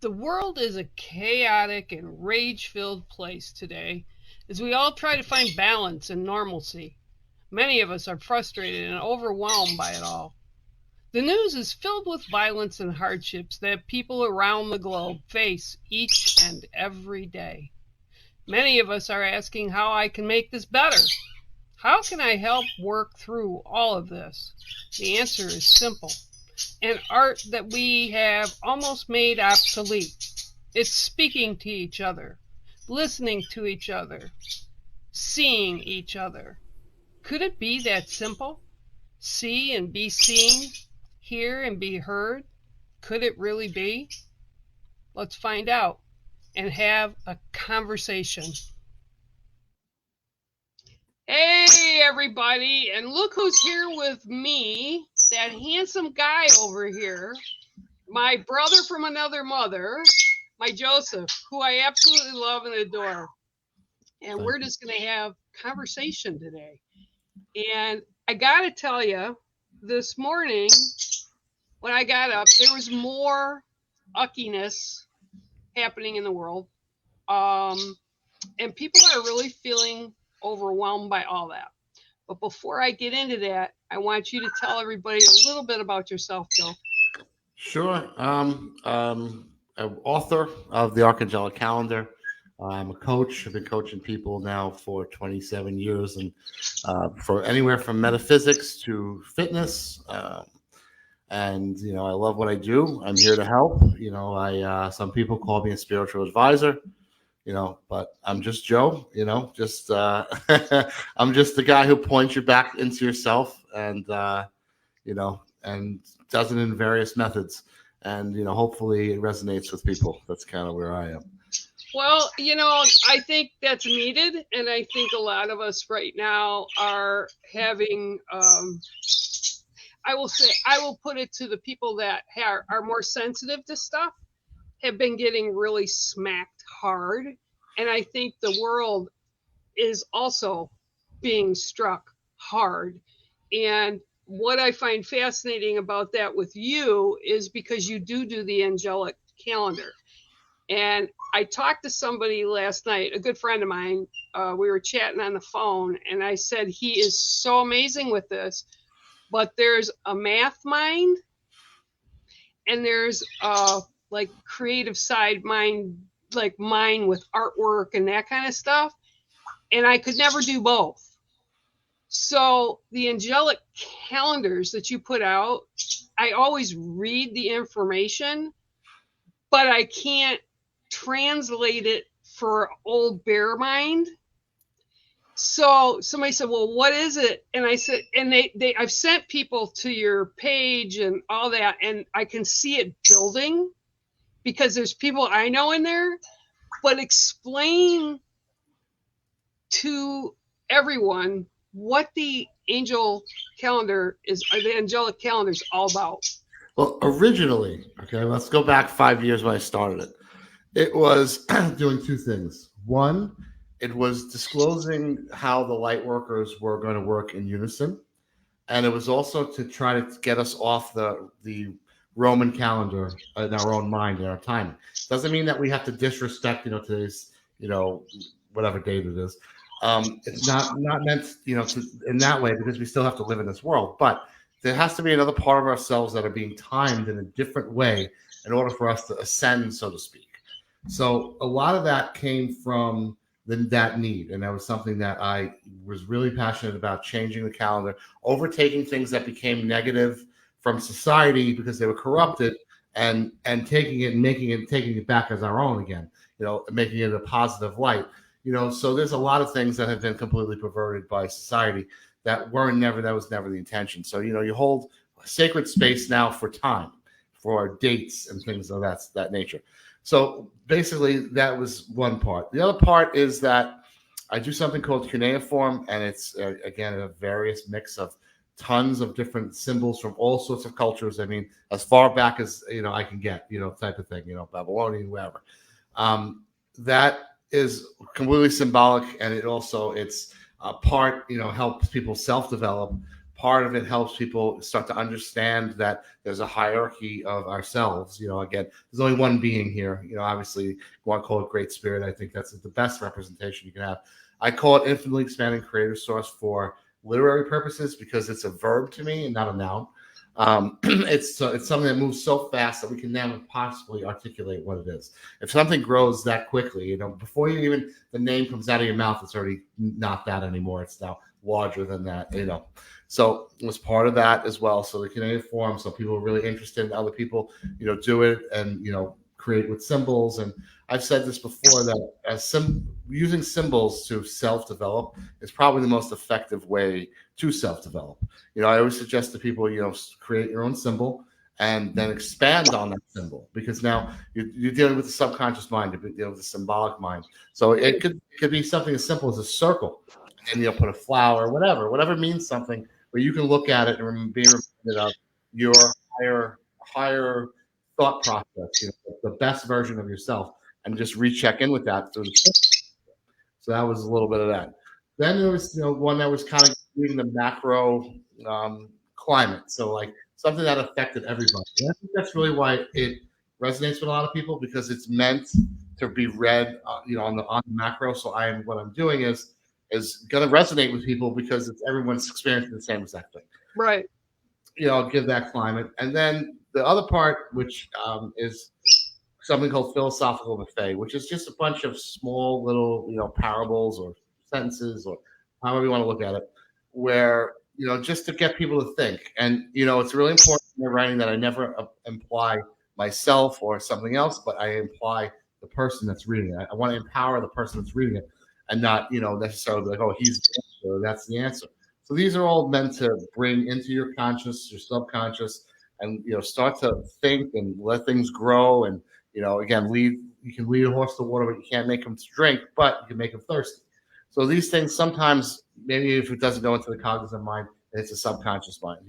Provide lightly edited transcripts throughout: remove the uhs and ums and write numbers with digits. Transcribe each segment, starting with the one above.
The world is a chaotic and rage-filled place today as we all try to find balance and normalcy. Many of us are frustrated and overwhelmed by it all. The news is filled with violence and hardships that people around the globe face each and every day. Many of us are asking how I can make this better. How can I help work through all of this? The answer is simple. An art that we have almost made obsolete. It's speaking to each other, listening to each other, seeing each other. Could it be that simple? See and be seen, hear and be heard? Could it really be? Let's find out and have a conversation. Hey, everybody, and look who's here with me, that handsome guy over here, my brother from another mother, my Joseph, who I absolutely love and adore. And we're just going to have conversation today. And I got to tell you, this morning, when I got up, there was more uckiness happening in the world. And people are really feeling overwhelmed by all that. But before I get into that, I want you to tell everybody a little bit about yourself, Joe. Sure. An author of the Archangelic Calendar. I'm a coach. I've been coaching people now for 27 years, and for anywhere from metaphysics to fitness. And I love what I do. I'm here to help. I some people call me a spiritual advisor. But I'm just Joe. Just I'm just the guy who points you back into yourself, and and does it in various methods. And hopefully it resonates with people. That's kind of where I am. Well, I think that's needed, and I think a lot of us right now are having. I will put it to the people that are more sensitive to stuff, have been getting really smacked hard, and I think the world is also being struck hard. And what I find fascinating about that with you is because you do the angelic calendar. And I talked to somebody last night, a good friend of mine. We were chatting on the phone, and I said he is so amazing with this, but there's a math mind and there's like creative side mind, like mine with artwork and that kind of stuff. And I could never do both. So the angelic calendars that you put out, I always read the information, but I can't translate it for old bear mind. So somebody said, well, what is it? And I said, and I've sent people to your page and all that, and I can see it building because there's people I know in there, but explain to everyone what the angelic calendar is all about. Well, originally, okay, let's go back 5 years when I started it. It was doing two things. One, it was disclosing how the light workers were going to work in unison. And it was also to try to get us off the Roman calendar in our own mind and our time. Doesn't mean that we have to disrespect, today's, whatever date it is. It's not meant, in that way, because we still have to live in this world. But there has to be another part of ourselves that are being timed in a different way in order for us to ascend, so to speak. So a lot of that came from that need. And that was something that I was really passionate about, changing the calendar, overtaking things that became negative from society because they were corrupted, and taking it and taking it back as our own again, making it a positive light. So there's a lot of things that have been completely perverted by society that was never the intention. So, you hold sacred space now for time, for dates and things of that nature. So basically that was one part. The other part is that I do something called cuneiform, and it's, again, a various mix of tons of different symbols from all sorts of cultures. I mean, as far back as, I can get, type of thing, Babylonian, wherever. That is completely symbolic, and it's a part, helps people self-develop, Part of it helps people start to understand that there's a hierarchy of ourselves. Again, there's only one being here. Obviously, you want to call it Great Spirit. I think that's the best representation you can have. I call it infinitely expanding creator source for literary purposes because it's a verb to me and not a noun. It's something that moves so fast that we can never possibly articulate what it is. If something grows that quickly, before you even the name comes out of your mouth, it's already not that anymore. It's now larger than that. So it was part of that as well. So the Canadian Forum, so people are really interested in other people, do it and create with symbols. And I've said this before that using symbols to self-develop is probably the most effective way to self-develop. I always suggest to people, create your own symbol and then expand on that symbol because now you're dealing with the subconscious mind, you're dealing with the symbolic mind. So it could be something as simple as a circle, and put a flower, whatever means something, where you can look at it and be reminded of your higher thought process, the best version of yourself, and just recheck in with that through the. So that was a little bit of that. Then there was one that was kind of doing the macro climate, so like something that affected everybody. And I think that's really why it resonates with a lot of people because it's meant to be read, on the macro. So what I'm doing is going to resonate with people because it's everyone's experiencing the same exact thing. Right. I'll give that climate, and then the other part, which is something called philosophical buffet, which is just a bunch of small little, parables or sentences or however you want to look at it, where, just to get people to think. And, it's really important in my writing that I never imply myself or something else, but I imply the person that's reading it. I want to empower the person that's reading it and not, necessarily like, oh, he's the answer, or that's the answer. So these are all meant to bring into your conscious, your subconscious, and, start to think and let things grow. And, again, you can lead a horse to water, but you can't make him drink, but you can make him thirsty. So these things sometimes, maybe if it doesn't go into the cognitive mind, it's a subconscious mind.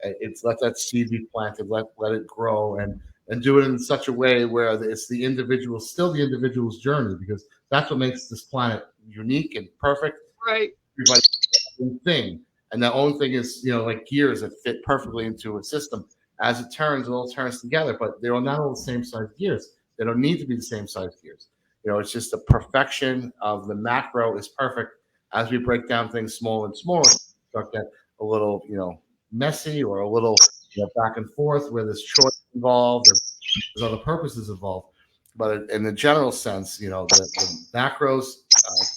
It's let that seed be planted, let it grow, and do it in such a way where it's still the individual's journey, because that's what makes this planet unique and perfect. Right. Everybody's own thing, and their own thing is like gears that fit perfectly into a system. As it turns, it all turns together, but they're not all the same size gears. They don't need to be the same size gears. It's just the perfection of the macro is perfect. As we break down things smaller and smaller, start get a little, messy, or a little, back and forth, where there's choice involved, or there's other purposes involved. But in the general sense, the macros,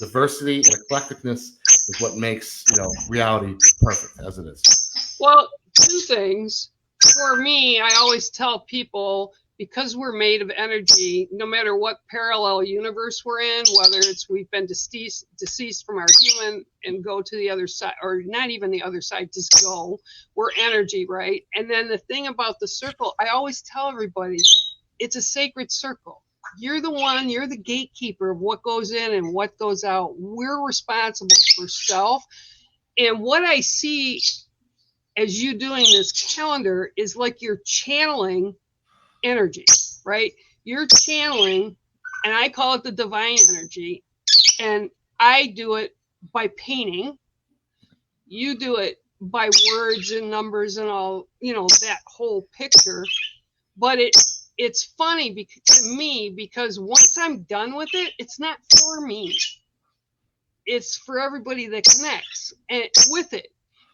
diversity and eclecticness is what makes reality perfect as it is. Well, two things. For me, I always tell people, because we're made of energy, no matter what parallel universe we're in, whether it's we've been deceased from our human and go to the other side, or not even the other side, just go, we're energy, right? And then the thing about the circle, I always tell everybody, it's a sacred circle. You're the gatekeeper of what goes in and what goes out. We're responsible for self. And what I see as you doing this calendar is like you're channeling energy, right? You're channeling, and I call it the divine energy. And I do it by painting. You do it by words and numbers and all, that whole picture. But it's funny to me, because once I'm done with it, it's not for me. It's for everybody that connects and with it.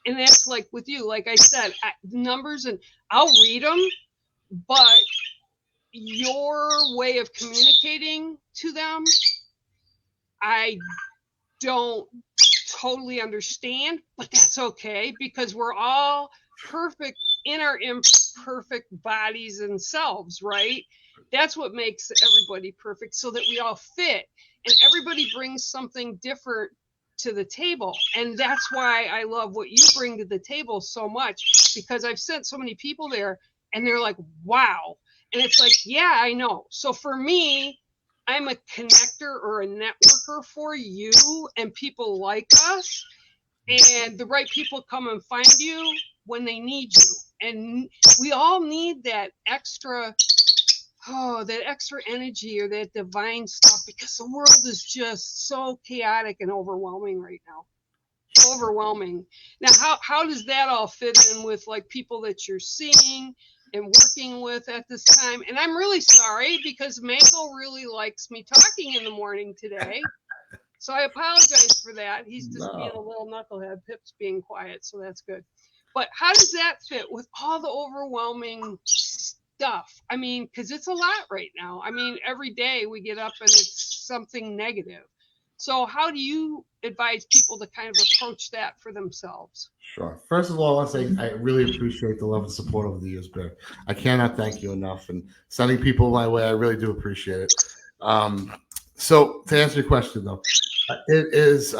And that's like with you, like I said, numbers, and I'll read them, but your way of communicating to them, I don't totally understand, but that's okay, because we're all perfect in our imperfect bodies and selves, right? That's what makes everybody perfect, so that we all fit, and everybody brings something different to the table. And that's why I love what you bring to the table so much, because I've sent so many people there and they're like, wow. And it's like, yeah, I know. So for me, I'm a connector or a networker for you and people like us. And the right people come and find you when they need you. And we all need that extra energy or that divine stuff, because the world is just so chaotic and overwhelming right now. overwhelming. Now, how does that all fit in with like people that you're seeing and working with at this time? And I'm really sorry because Mango really likes me talking in the morning today. So I apologize for that. He's just being a No. little knucklehead. Pip's being quiet, so that's good. But how does that fit with all the overwhelming stuff? I mean, because it's a lot right now. I mean, every day we get up and it's something negative. So how do you advise people to kind of approach that for themselves? Sure. First of all, I want to say I really appreciate the love and support over the years, Bear. I cannot thank you enough. And sending people my way, I really do appreciate it. Um, so to answer your question, though, it is,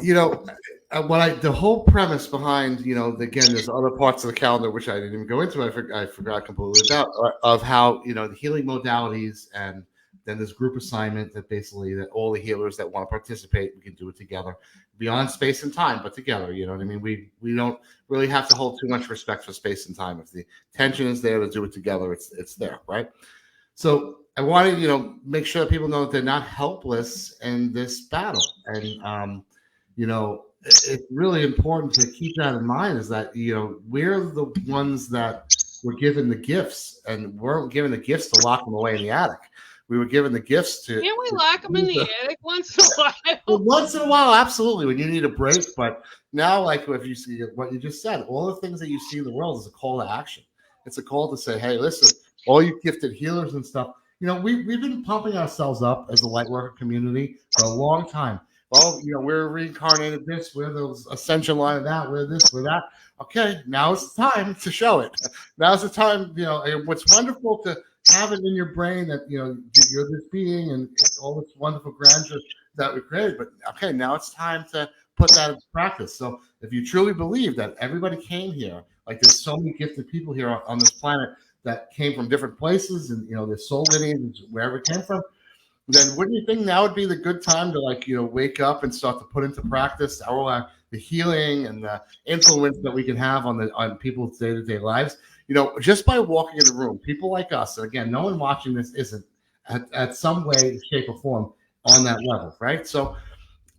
you know, the whole premise behind, again, there's other parts of the calendar which I didn't even go into. I forgot completely about of how the healing modalities, and then this group assignment that basically that all the healers that want to participate, we can do it together, beyond space and time, but together. You know what I mean? We don't really have to hold too much respect for space and time. If the tension is there to do it together, it's there, right? So I want to make sure that people know that they're not helpless in this battle, and it's really important to keep that in mind. Is that we're the ones that were given the gifts, and weren't given the gifts to lock them away in the attic. We were given the gifts to. Can't we lock them in the attic once in a while? Well, once in a while, absolutely, when you need a break. But now, like if you see what you just said, all the things that you see in the world is a call to action. It's a call to say, hey, listen, all you gifted healers and stuff. We've been pumping ourselves up as a lightworker community for a long time. Oh, we're reincarnated this, we're the ascension line of that, we're this, we're that. Okay, now it's time to show it. Now's the time, and what's wonderful to have it in your brain that, you're this being and all this wonderful grandeur that we created. But okay, now it's time to put that into practice. So if you truly believe that everybody came here, like there's so many gifted people here on this planet that came from different places, and, their soul lineage, wherever it came from, then wouldn't you think now would be the good time to wake up and start to put into practice the healing and the influence that we can have on people's day-to-day lives? Just by walking in the room, people like us, and again, no one watching this isn't at some way, shape, or form on that level, right? So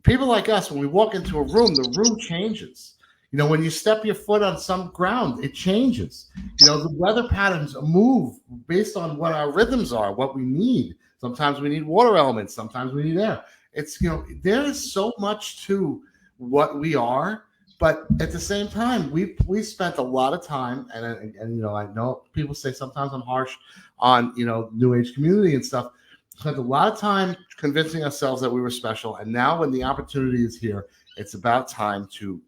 people like us, when we walk into a room, the room changes. When you step your foot on some ground, it changes. The weather patterns move based on what our rhythms are, what we need. Sometimes we need water elements. Sometimes we need air. It's, there is so much to what we are, but at the same time, we spent a lot of time, and I know people say sometimes I'm harsh on, New Age community and stuff. Spent a lot of time convincing ourselves that we were special. And now when the opportunity is here, it's about time to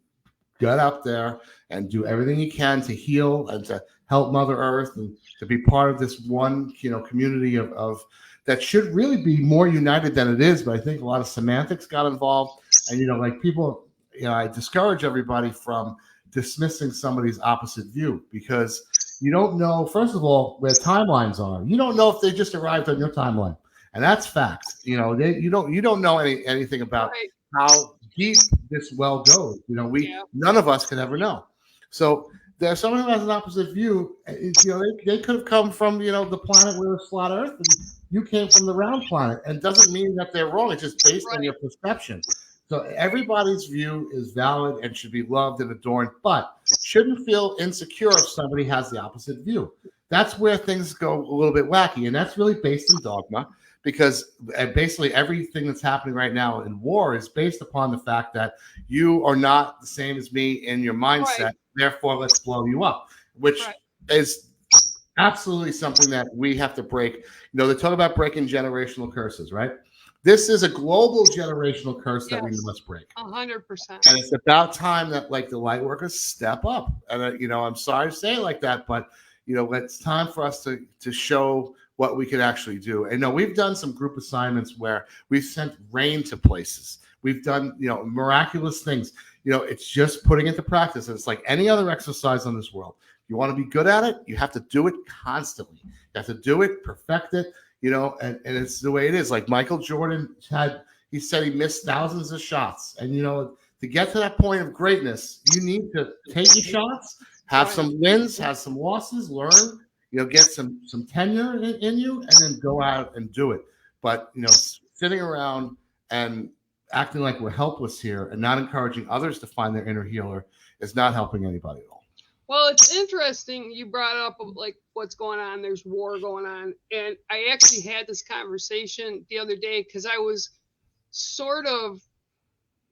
get up there and do everything you can to heal and to help Mother Earth and to be part of this one, community of that should really be more united than it is. But I think a lot of semantics got involved, and like people, I discourage everybody from dismissing somebody's opposite view, because you don't know, first of all, where timelines are. You don't know if they just arrived on your timeline, and that's fact. You don't know anything about how deep this well goes. None of us can ever know. So there's someone who has an opposite view. They could have come from the planet where it's flat Earth, and you came from the round planet. And it doesn't mean that they're wrong. It's just based on your perception. So everybody's view is valid and should be loved and adorned, but shouldn't feel insecure if somebody has the opposite view. That's where things go a little bit wacky, and that's really based in dogma. Because basically everything that's happening right now in war is based upon the fact that you are not the same as me in your mindset. Right. Therefore, let's blow you up, which is absolutely something that we have to break. They talk about breaking generational curses, right? This is a global generational curse that we must break. 100%. And it's about time that the light workers step up. And I'm sorry to say it like that, but it's time for us to show what we could actually do. And we've done some group assignments where we've sent rain to places. We've done, miraculous things. It's just putting into practice. And it's like any other exercise on this world. You want to be good at it, you have to do it constantly. You have to do it, perfect it, and it's the way it is. Like Michael Jordan he said he missed thousands of shots. And, to get to that point of greatness, you need to take your shots, have some wins, have some losses, learn, get some tenure in you, and then go out and do it. But, sitting around and acting like we're helpless here and not encouraging others to find their inner healer is not helping anybody at all. Well, it's interesting you brought up like what's going on. There's war going on, and I actually had this conversation the other day because I was sort of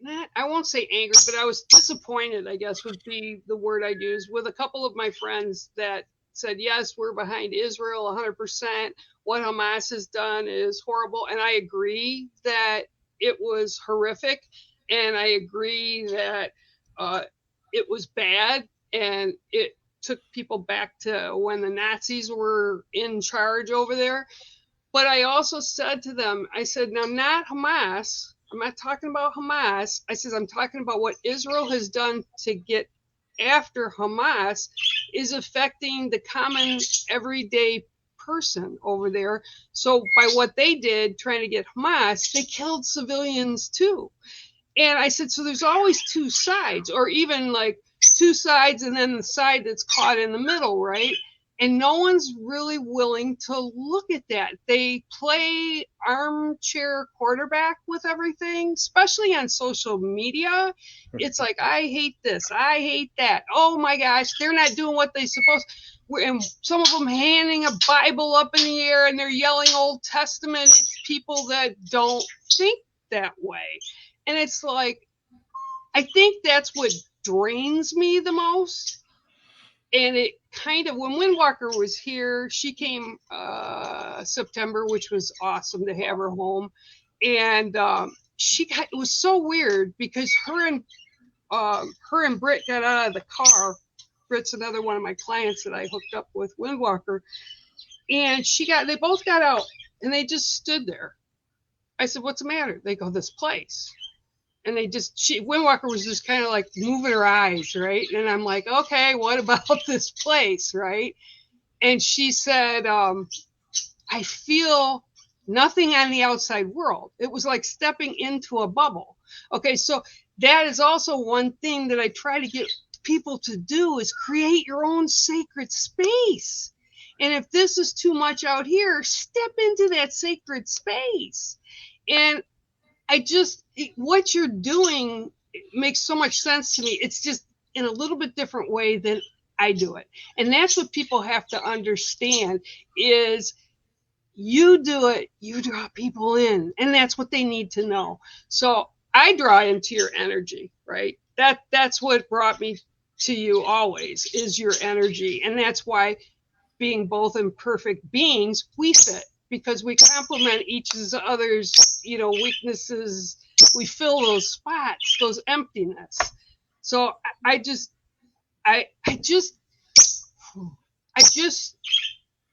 not, I won't say angry, but I was disappointed, I guess would be the word I'd use, with a couple of my friends that said, yes, we're behind Israel 100%. What Hamas has done is horrible. And I agree that it was horrific. And I agree that it was bad. And it took people back to when the Nazis were in charge over there. But I also said to them, I said, now, not Hamas. I'm not talking about Hamas. I said, I'm talking about what Israel has done to get after Hamas is affecting the common everyday person over there. So by what they did trying to get Hamas, they killed civilians too. And I said, so there's always two sides, or even like two sides and then the side that's caught in the middle, right? And no one's really willing to look at that. They play armchair quarterback with everything, especially on social media. It's like, I hate this. I hate that. Oh my gosh, they're not doing what they're supposed to. And some of them handing a Bible up in the air and they're yelling Old Testament. It's people that don't think that way. And it's like, I think that's what drains me the most. And it kind of, when Windwalker was here, she came September, which was awesome to have her home. And it was so weird because her and Britt got out of the car. Britt's another one of my clients that I hooked up with Windwalker. And they both got out and they just stood there. I said, what's the matter? They go, this place. And Windwalker was just kind of like moving her eyes, right? And I'm like, okay, what about this place, right? And she said, I feel nothing on the outside world. It was like stepping into a bubble. Okay, so that is also one thing that I try to get people to do is create your own sacred space. And if this is too much out here, step into that sacred space. And what you're doing makes so much sense to me. It's just in a little bit different way than I do it. And that's what people have to understand is you do it, you draw people in, and that's what they need to know. So I draw into your energy, right? That's what brought me to you always is your energy. And that's why being both imperfect beings, we fit because we complement each other's, weaknesses. We fill those spots, those emptiness. So I just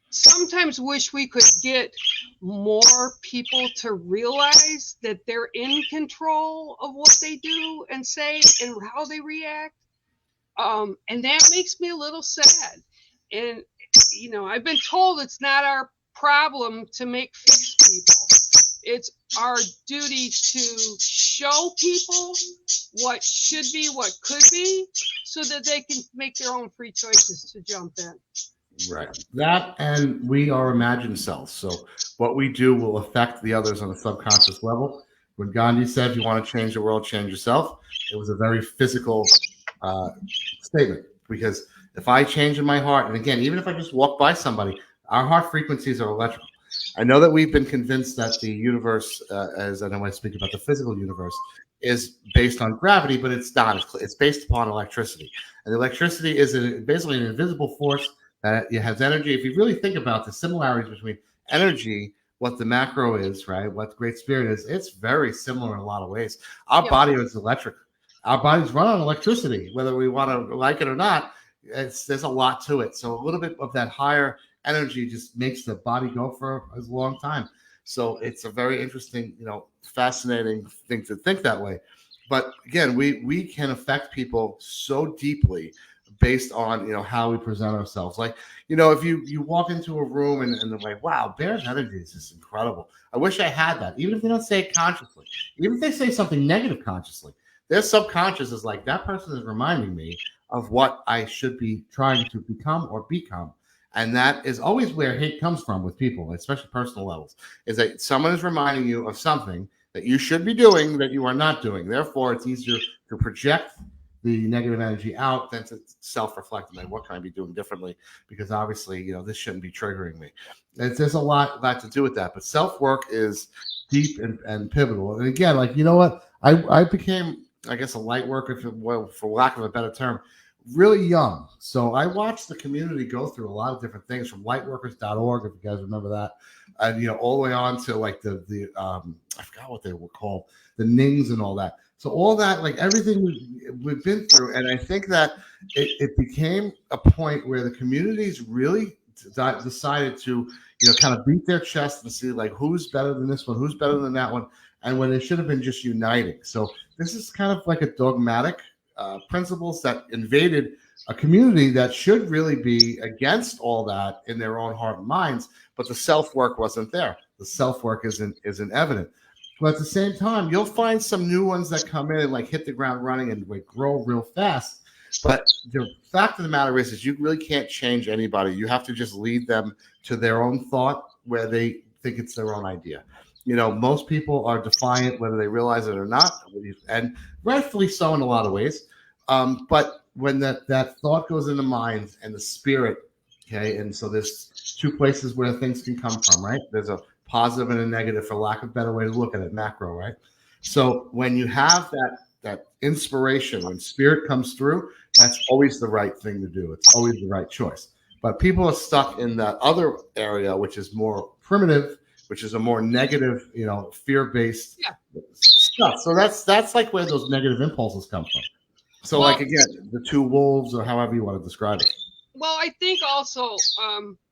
sometimes wish we could get more people to realize that they're in control of what they do and say and how they react. And that makes me a little sad. And, I've been told it's not our problem to make fix people. It's our duty to show people what should be, what could be, so that they can make their own free choices to jump in. Right. That, and we are imagined selves. So what we do will affect the others on a subconscious level. When Gandhi said, if you want to change the world, change yourself, it was a very physical statement. Because if I change in my heart, and again, even if I just walk by somebody, our heart frequencies are electrical. I know that we've been convinced that the universe, as I know I speak about the physical universe, is based on gravity, but it's not. It's based upon electricity. And electricity is basically an invisible force that it has energy. If you really think about the similarities between energy, what the macro is, right, what the Great Spirit is, it's very similar in a lot of ways. Our body is electric. Our bodies run on electricity, whether we want to like it or not. There's a lot to it. So a little bit of that higher energy just makes the body go for a long time. So it's a very interesting, fascinating thing to think that way. But again, we can affect people so deeply based on how we present ourselves. Like, if you walk into a room and they're like, wow, Bear's energy is just incredible. I wish I had that. Even if they don't say it consciously, even if they say something negative consciously, their subconscious is like, that person is reminding me of what I should be trying to become or become. And that is always where hate comes from with people, especially personal levels, is that someone is reminding you of something that you should be doing that you are not doing. Therefore, it's easier to project the negative energy out than to self-reflect and what can I be doing differently? Because obviously, this shouldn't be triggering me. There's a lot to do with that. But self-work is deep and pivotal. And again, like, you know what? I became, I guess, a light worker, for lack of a better term, really young. So I watched the community go through a lot of different things, from lightworkers.org, if you guys remember that, and all the way on to like the I forgot what they were called, the Nings and all that. So all that, like everything we've been through, and I think that it became a point where the communities really decided to, kind of beat their chest and see like who's better than this one, who's better than that one, and when it should have been just uniting. So this is kind of like a dogmatic principles that invaded a community that should really be against all that in their own heart and minds, but the self-work wasn't there. The self-work isn't evident. But at the same time, you'll find some new ones that come in and like hit the ground running and like grow real fast. But the fact of the matter is you really can't change anybody. You have to just lead them to their own thought where they think it's their own idea. Most people are defiant, whether they realize it or not, and rightfully so in a lot of ways. But when that thought goes in the mind and the spirit, okay, and so there's two places where things can come from, right? There's a positive and a negative, for lack of a better way to look at it, macro, right? So when you have that inspiration, when spirit comes through, that's always the right thing to do. It's always the right choice. But people are stuck in that other area, which is more primitive, which is a more negative, fear-based stuff. So that's like where those negative impulses come from. So, like, again, the two wolves, or however you want to describe it. Well, I think also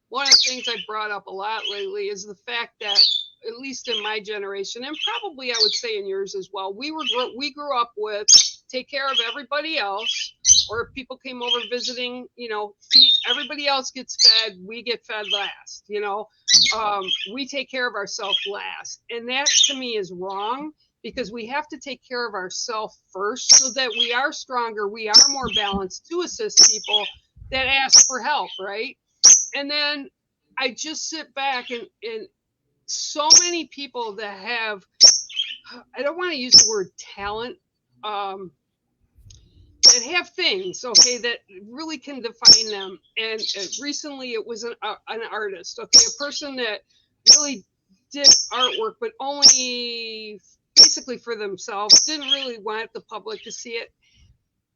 one of the things I brought up a lot lately is the fact that, at least in my generation, and probably I would say in yours as well, we grew up with take care of everybody else, or if people came over visiting, everybody else gets fed, we get fed last. We take care of ourselves last, and that to me is wrong. Because we have to take care of ourselves first so that we are stronger, we are more balanced to assist people that ask for help, right? And then I just sit back and so many people that have, I don't want to use the word talent, that have things, okay, that really can define them. And recently it was an artist, okay, a person that really did artwork, but only basically for themselves, didn't really want the public to see it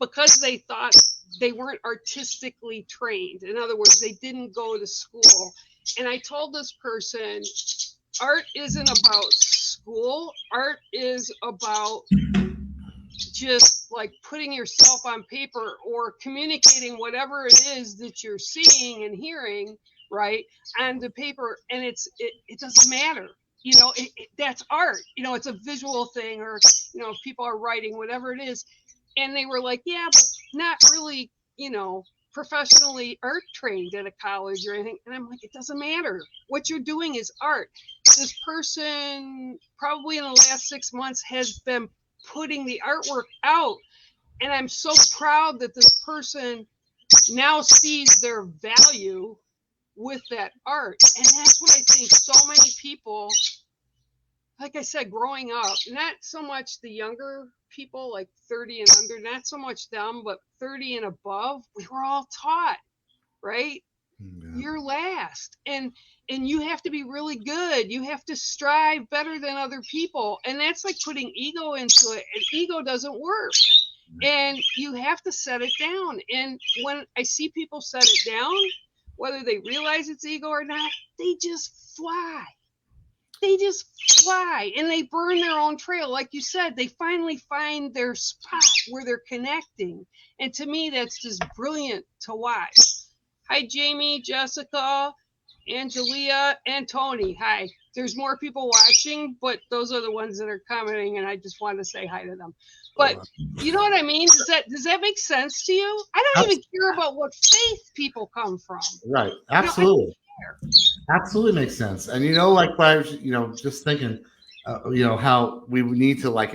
because they thought they weren't artistically trained. In other words, they didn't go to school. And I told this person, art isn't about school. Art is about just like putting yourself on paper or communicating whatever it is that you're seeing and hearing, right, on the paper. And it doesn't matter. That's art. It's a visual thing, or, if people are writing, whatever it is. And they were like, yeah, but not really, professionally art trained at a college or anything. And I'm like, it doesn't matter. What you're doing is art. This person probably in the last 6 months has been putting the artwork out. And I'm so proud that this person now sees their value with that art. And that's what I think so many people, like I said, growing up, not so much the younger people like 30 and under, not so much them, but 30 and above, we were all taught, right? Yeah. You're last, and you have to be really good. You have to strive better than other people, and that's like putting ego into it, and ego doesn't work. And you have to set it down. And when I see people set it down, whether they realize it's ego or not, they just fly. They just fly, and they burn their own trail. Like you said, they finally find their spot where they're connecting. And to me, that's just brilliant to watch. Hi, Jamie, Jessica, Angelia, and Tony. Hi. There's more people watching, but those are the ones that are commenting, and I just wanted to say hi to them. But you know what I mean? Does that make sense to you? I don't even care about what faith people come from. Right. Absolutely. Absolutely makes sense. And like I was, just thinking, how we need to like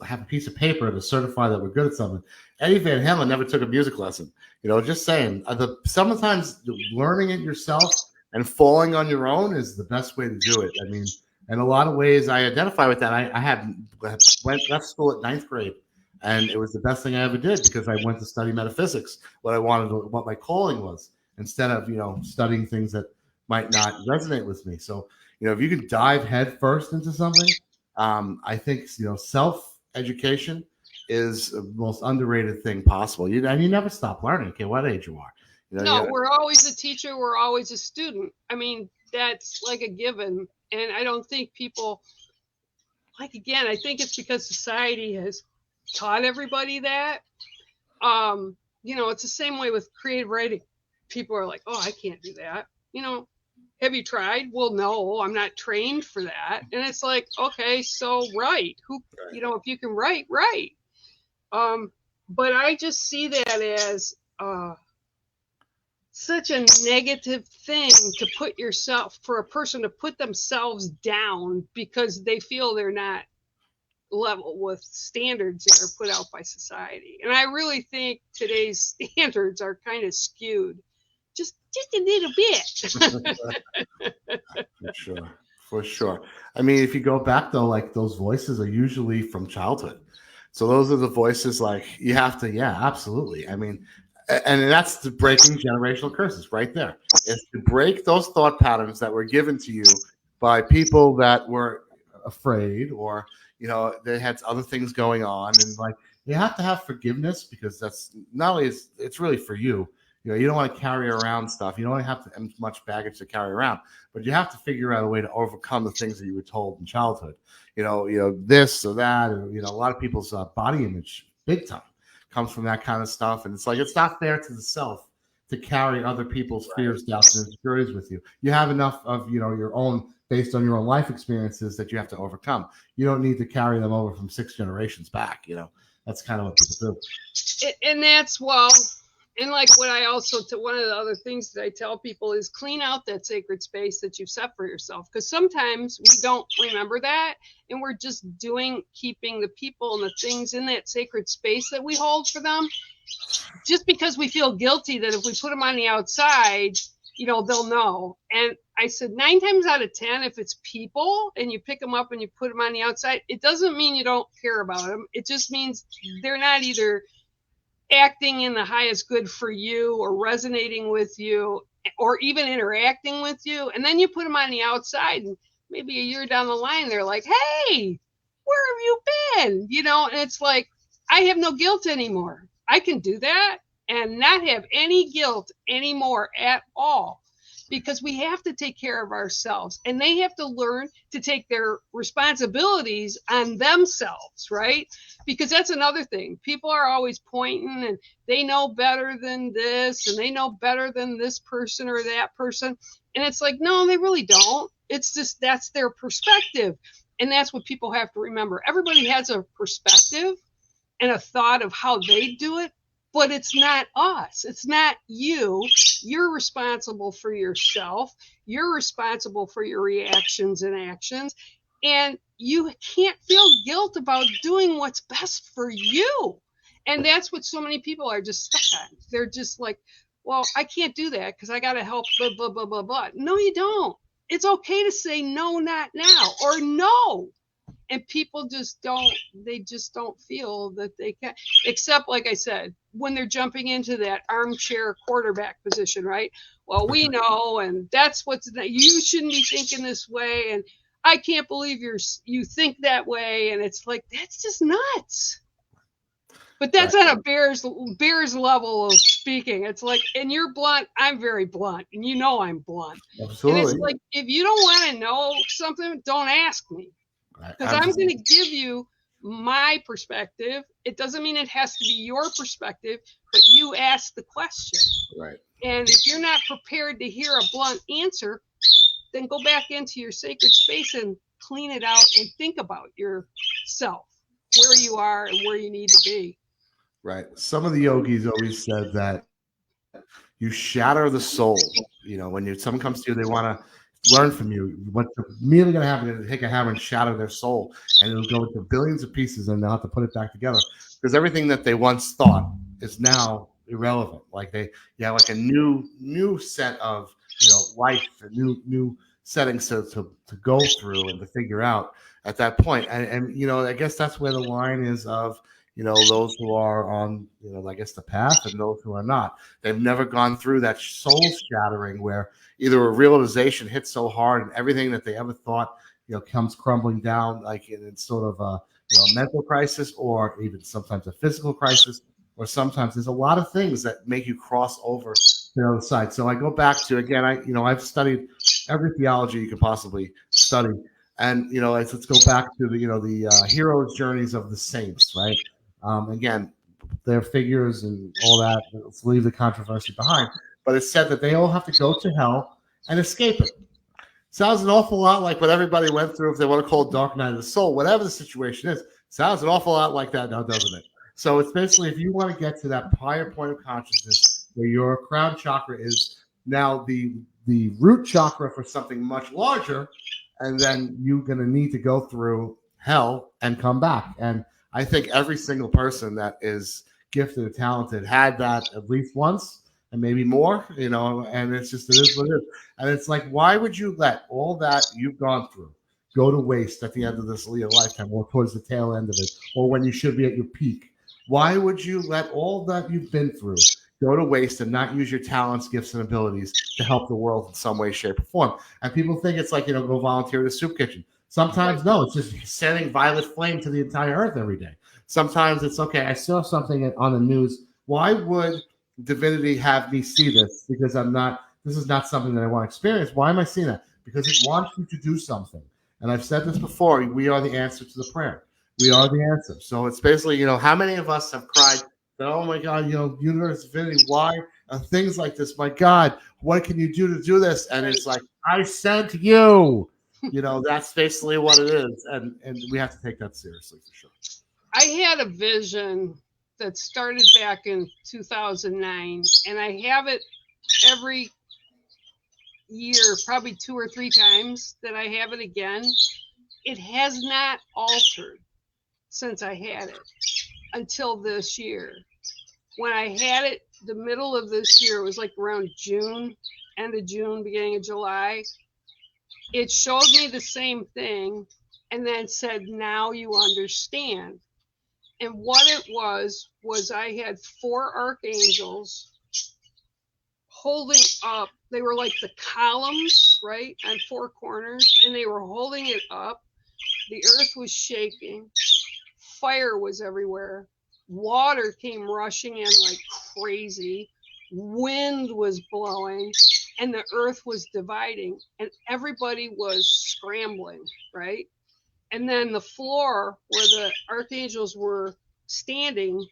have a piece of paper to certify that we're good at something. Eddie Van Halen never took a music lesson. Just saying. Sometimes learning it yourself and falling on your own is the best way to do it. I mean, And a lot of ways I identify with that. I had left school at ninth grade, and it was the best thing I ever did because I went to study metaphysics, what I wanted, what my calling was, instead of studying things that might not resonate with me. So if you can dive headfirst into something, I think self education is the most underrated thing possible. And you never stop learning, okay, what age you are. No, we're always a teacher. We're always a student. I mean, that's like a given. And I don't think people, like, again, I think it's because society has taught everybody that. It's the same way with creative writing. People are like, oh, I can't do that. Have you tried? Well, no, I'm not trained for that. And it's like, okay, so write. If you can write, write. But I just see that as such a negative thing to for a person to put themselves down because they feel they're not level with standards that are put out by society. And I really think today's standards are kind of skewed just a little bit. For sure. I mean, if you go back though, like those voices are usually from childhood. So those are the voices like you have to, yeah, absolutely. I mean, and that's the breaking generational curses right there. Is to break those thought patterns that were given to you by people that were afraid or they had other things going on, and like you have to have forgiveness because that's not only it's really for you. You don't want to carry around stuff. You don't want to have as much baggage to carry around, but you have to figure out a way to overcome the things that you were told in childhood. This or that, or a lot of people's body image, big time, comes from that kind of stuff. And it's like it's not fair to the self to carry other people's fears, doubts, and insecurities with you. You have enough of your own based on your own life experiences that you have to overcome. You don't need to carry them over from 6 generations back. That's kind of what people do. And that's and like what I also, one of the other things that I tell people is clean out that sacred space that you've set for yourself. Because sometimes we don't remember that. And we're just keeping the people and the things in that sacred space that we hold for them. Just because we feel guilty that if we put them on the outside, they'll know. And I said 9 times out of 10, if it's people and you pick them up and you put them on the outside, it doesn't mean you don't care about them. It just means they're not either acting in the highest good for you or resonating with you or even interacting with you. And then you put them on the outside and maybe a year down the line, they're like, hey, where have you been? And it's like, I have no guilt anymore. I can do that and not have any guilt anymore at all, because we have to take care of ourselves and they have to learn to take their responsibilities on themselves, right? Because that's another thing. People are always pointing and they know better than this and they know better than this person or that person. And it's like, no, they really don't. It's just that's their perspective. And that's what people have to remember. Everybody has a perspective and a thought of how they do it, but it's not us. It's not you. You're responsible for yourself. You're responsible for your reactions and actions. And you can't feel guilt about doing what's best for you. And that's what so many people are just stuck on. They're just like, well, I can't do that because I got to help, blah, blah, blah, blah, blah. No, you don't. It's okay to say no, not now, or no. And people just don't feel that they can, except, like I said, when they're jumping into that armchair quarterback position, right? Well, we know, and that's you shouldn't be thinking this way. And I can't believe you think that way. And it's like, that's just nuts. But that's on a bear's level of speaking. It's like, and you're blunt, I'm very blunt, and I'm blunt. Absolutely. And it's like, if you don't want to know something, don't ask me. Because I'm going to give you my perspective. It doesn't mean it has to be your perspective, but you ask the question. Right. And if you're not prepared to hear a blunt answer, then go back into your sacred space and clean it out and think about yourself, where you are and where you need to be. Right. Some of the yogis always said that you shatter the soul. When someone comes to you, they want to learn from you. What's immediately going to happen is take a hammer and shatter their soul, and it'll go into billions of pieces, and they'll have to put it back together because everything that they once thought is now irrelevant. Like like a new set of life, a new settings to go through and to figure out at that point. And I guess that's where the line is of those who are on I guess the path and those who are not. They've never gone through that soul shattering where either a realization hits so hard and everything that they ever thought comes crumbling down, like in sort of a mental crisis, or even sometimes a physical crisis, or sometimes there's a lot of things that make you cross over to the other side. So I go back to, again, I've studied every theology you could possibly study, and let's go back to the heroes' journeys of the saints, right? Again, their figures and all that. Let's leave the controversy behind. But it's said that they all have to go to hell and escape it. Sounds an awful lot like what everybody went through, if they want to call it Dark Night of the Soul, whatever the situation is. Sounds an awful lot like that now, doesn't it? So it's basically, if you want to get to that higher point of consciousness where your crown chakra is now the root chakra for something much larger, and then you're going to need to go through hell and come back. And I think every single person that is gifted or talented had that at least once, and maybe more, and it is what it is. And it's like, why would you let all that you've gone through go to waste at the end of this lifetime, or towards the tail end of it, or when you should be at your peak? Why would you let all that you've been through go to waste and not use your talents, gifts, and abilities to help the world in some way, shape, or form? And people think it's like, go volunteer at a soup kitchen. Sometimes, no, it's just sending violet flame to the entire earth every day. Sometimes it's, okay, I saw something on the news. Why would divinity have me see this? Because this is not something that I want to experience. Why am I seeing that? Because it wants you to do something. And I've said this before, we are the answer to the prayer. We are the answer. So it's basically, how many of us have cried that, oh my God, universe, divinity, why are things like this? My God, what can you do to do this? And it's like, I sent you. That's basically what it is. And we have to take that seriously, for sure. I had a vision that started back in 2009, and I have it every year, probably 2 or 3 times that I have it again. It has not altered since I had it until this year. When I had it the middle of this year, it was like around June, end of June, beginning of July. It showed me the same thing and then said, now you understand. And what it was I had 4 archangels holding up. They were like the columns, right, on 4 corners, and they were holding it up. The earth was shaking. Fire was everywhere. Water came rushing in like crazy. Wind was blowing, and the earth was dividing, and everybody was scrambling, right? And then the floor where the archangels were standing,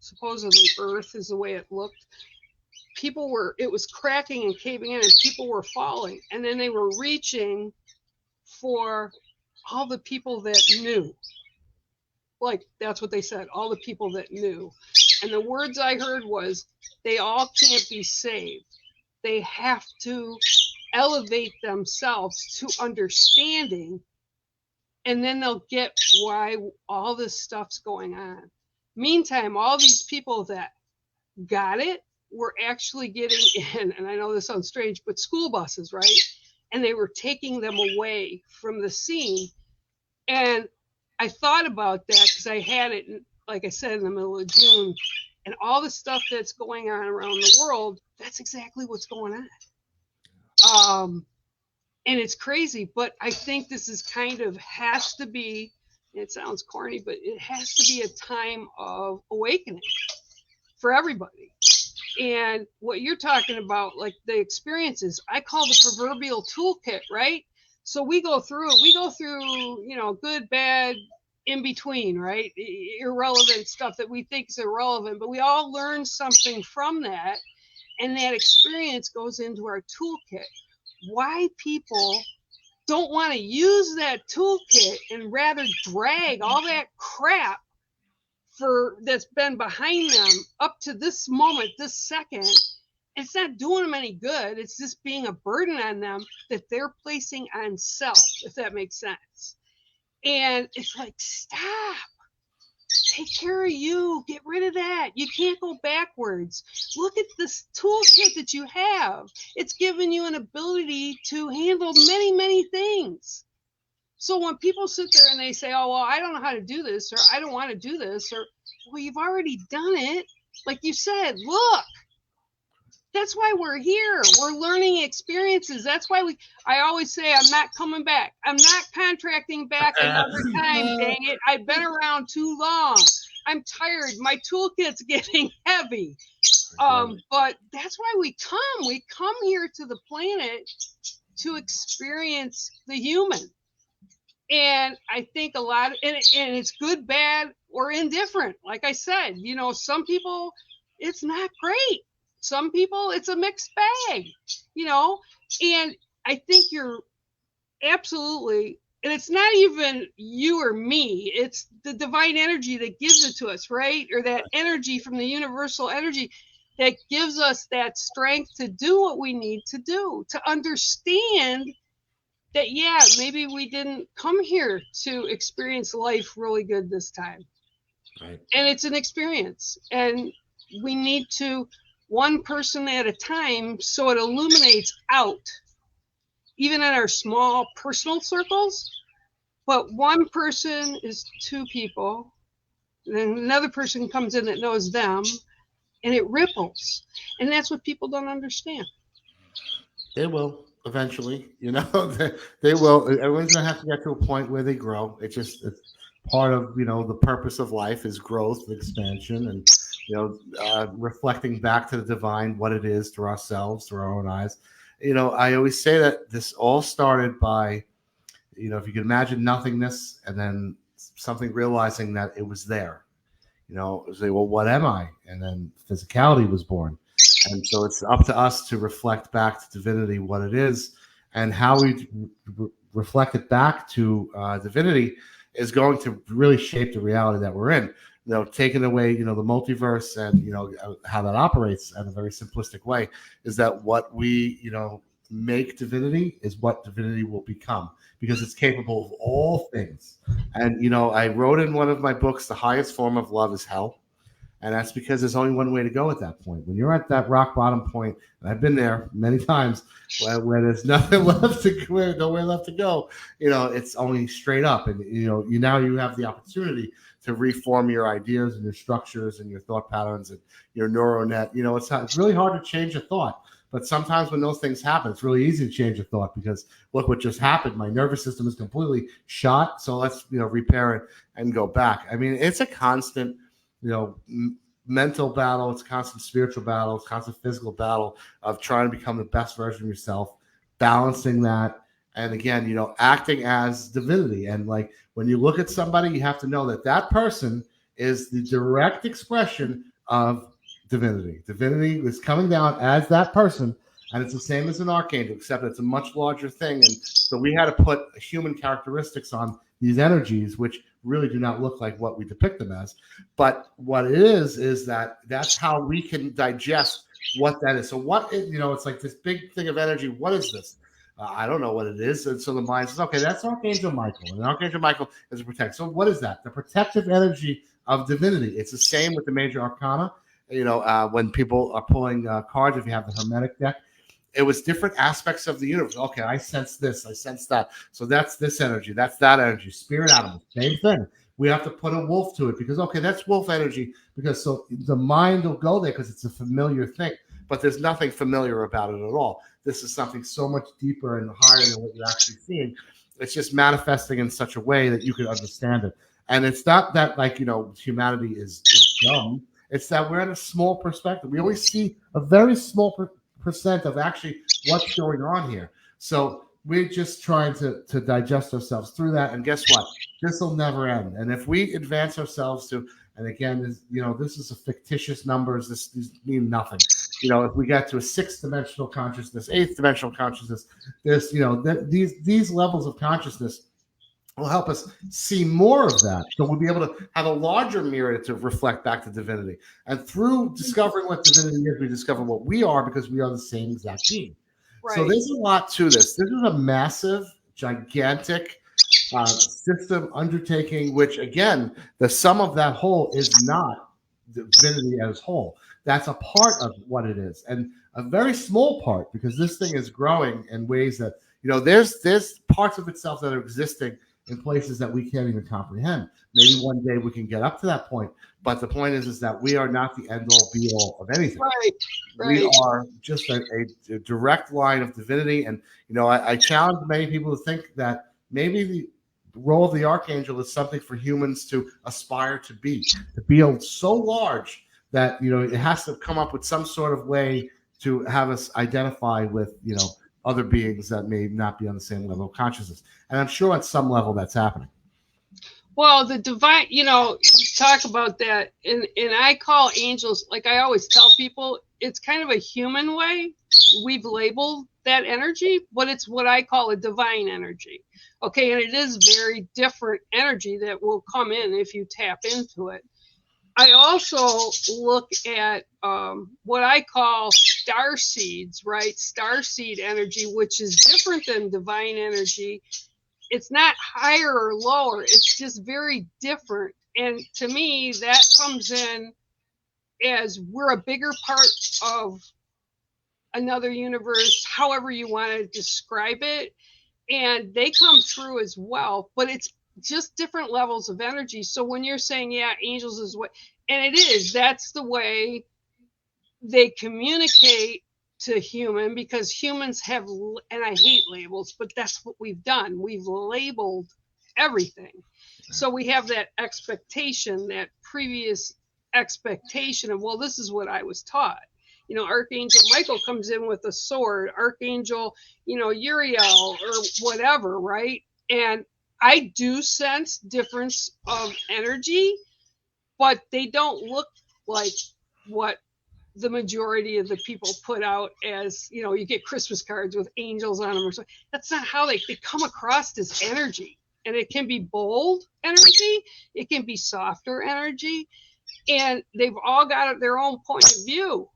supposedly earth is the way it looked, it was cracking and caving in, and people were falling. And then they were reaching for all the people that knew. Like, that's what they said, all the people that knew. And the words I heard was, they all can't be saved. They have to elevate themselves to understanding, and then they'll get why all this stuff's going on. Meantime, all these people that got it were actually getting in, and I know this sounds strange, but school buses, right? And they were taking them away from the scene. And I thought about that because I had it, like I said, in the middle of June, and all the stuff that's going on around the world, that's exactly what's going on. And it's crazy, but I think this is has to be, it sounds corny, but it has to be a time of awakening for everybody. And what you're talking about, like the experiences, I call the proverbial toolkit, right? So we go through it. We go through, good, bad, in between, right? Irrelevant stuff that we think is irrelevant, but we all learn something from that. And that experience goes into our toolkit. Why people don't want to use that toolkit and rather drag all that crap that's been behind them up to this moment, this second, it's not doing them any good. It's just being a burden on them that they're placing on self, if that makes sense. And it's like, stop. Take care of you. Get rid of that. You can't go backwards. Look at this toolkit that you have. It's given you an ability to handle many, many things. So when people sit there and they say, oh, well, I don't know how to do this, or I don't want to do this, or, well, you've already done it. Like you said, look, that's why we're here. We're learning experiences. That's why I always say, I'm not coming back. I'm not contracting back another time. Dang it. I've been around too long. I'm tired. My toolkit's getting heavy. But that's why we come. We come here to the planet to experience the human. And I think a lot, and it's good, bad, or indifferent. Like I said, some people, it's not great. Some people, it's a mixed bag, and I think you're absolutely, and it's not even you or me, it's the divine energy that gives it to us, right? Or that energy from the universal energy that gives us that strength to do what we need to do, to understand that, yeah, maybe we didn't come here to experience life really good this time. Right. And it's an experience. And we need to, one person at a time, so it illuminates out, even in our small personal circles. But one person is two people, then another person comes in that knows them, and it ripples. And that's what people don't understand. They will eventually, they will. Everyone's gonna have to get to a point where they grow. It's part of the purpose of life is growth, expansion, and reflecting back to the divine what it is through ourselves, through our own eyes. I always say that this all started by, if you can imagine nothingness and then something realizing that it was there. Say, well, what am I? And then physicality was born. And so it's up to us to reflect back to divinity what it is, and how we reflect it back to divinity is going to really shape the reality that we're in. Taking away, the multiverse and, how that operates in a very simplistic way is that what we, make divinity is what divinity will become, because it's capable of all things. And, I wrote in one of my books, the highest form of love is hell. And that's because there's only one way to go at that point. When you're at that rock bottom point, and I've been there many times, where there's nothing left to go, nowhere left to go, it's only straight up. And, now you have the opportunity to reform your ideas and your structures and your thought patterns and your neural net. It's really hard to change a thought. But sometimes when those things happen, it's really easy to change a thought, because look what just happened. My nervous system is completely shot. So let's, repair it and go back. I mean, it's a constant, mental battle. It's a constant spiritual battle. It's a constant physical battle of trying to become the best version of yourself, balancing that. And again, acting as divinity. And like when you look at somebody, you have to know that that person is the direct expression of divinity. Divinity is coming down as that person. And it's the same as an archangel, except it's a much larger thing. And so we had to put human characteristics on these energies, which really do not look like what we depict them as. But what it is that that's how we can digest what that is. So what, it's like this big thing of energy. What is this? I don't know what it is. And so the mind says, okay, that's Archangel Michael. And Archangel Michael is a protector. So what is that? The protective energy of divinity. It's the same with the major arcana. When people are pulling cards, if you have the Hermetic deck, it was different aspects of the universe. Okay, I sense this, I sense that. So that's this energy, that's that energy. Spirit animal, same thing. We have to put a wolf to it because, okay, that's wolf energy, because so the mind will go there because it's a familiar thing. But there's nothing familiar about it at all. This is something so much deeper and higher than what you're actually seeing. It's just manifesting in such a way that you can understand it. And it's not that humanity is dumb. It's that we're in a small perspective. We only see a very small percent of actually what's going on here. So we're just trying to digest ourselves through that. And guess what? This will never end. And if we advance ourselves to, and again, this is a fictitious numbers. These mean nothing. If we get to a 6th dimensional consciousness, 8th dimensional consciousness, there's, these levels of consciousness will help us see more of that. So we'll be able to have a larger mirror to reflect back to divinity. And through discovering what divinity is, we discover what we are, because we are the same exact being. Right. So there's a lot to this. This is a massive, gigantic system undertaking, which again, the sum of that whole is not divinity as whole. That's a part of what it is, and a very small part, because this thing is growing in ways that, there's parts of itself that are existing in places that we can't even comprehend. Maybe one day we can get up to that point, but the point is that we are not the end all be all of anything. Right, We right. are just a direct line of divinity. And, I challenge many people to think that maybe the role of the archangel is something for humans to aspire to be so large that, it has to come up with some sort of way to have us identify with, other beings that may not be on the same level of consciousness. And I'm sure at some level that's happening. Well, the divine, you talk about that, and I call angels, like I always tell people, it's kind of a human way. We've labeled that energy, but it's what I call a divine energy. Okay, and it is very different energy that will come in if you tap into it. I also look at what I call star seeds, right? Star seed energy, which is different than divine energy. It's not higher or lower, it's just very different. And to me, that comes in as we're a bigger part of another universe, however you want to describe it. And they come through as well, but it's just different levels of energy. So when you're saying, yeah, angels is what, and it is, that's the way they communicate to human, because humans have, and I hate labels, but that's what we've done. We've labeled everything. So we have that expectation, that previous expectation of, well, this is what I was taught. Archangel Michael comes in with a sword, Archangel, Uriel or whatever, right? And I do sense difference of energy, but they don't look like what the majority of the people put out as, you get Christmas cards with angels on them or something. That's not how they come across as energy. And it can be bold energy, it can be softer energy, and they've all got their own point of view.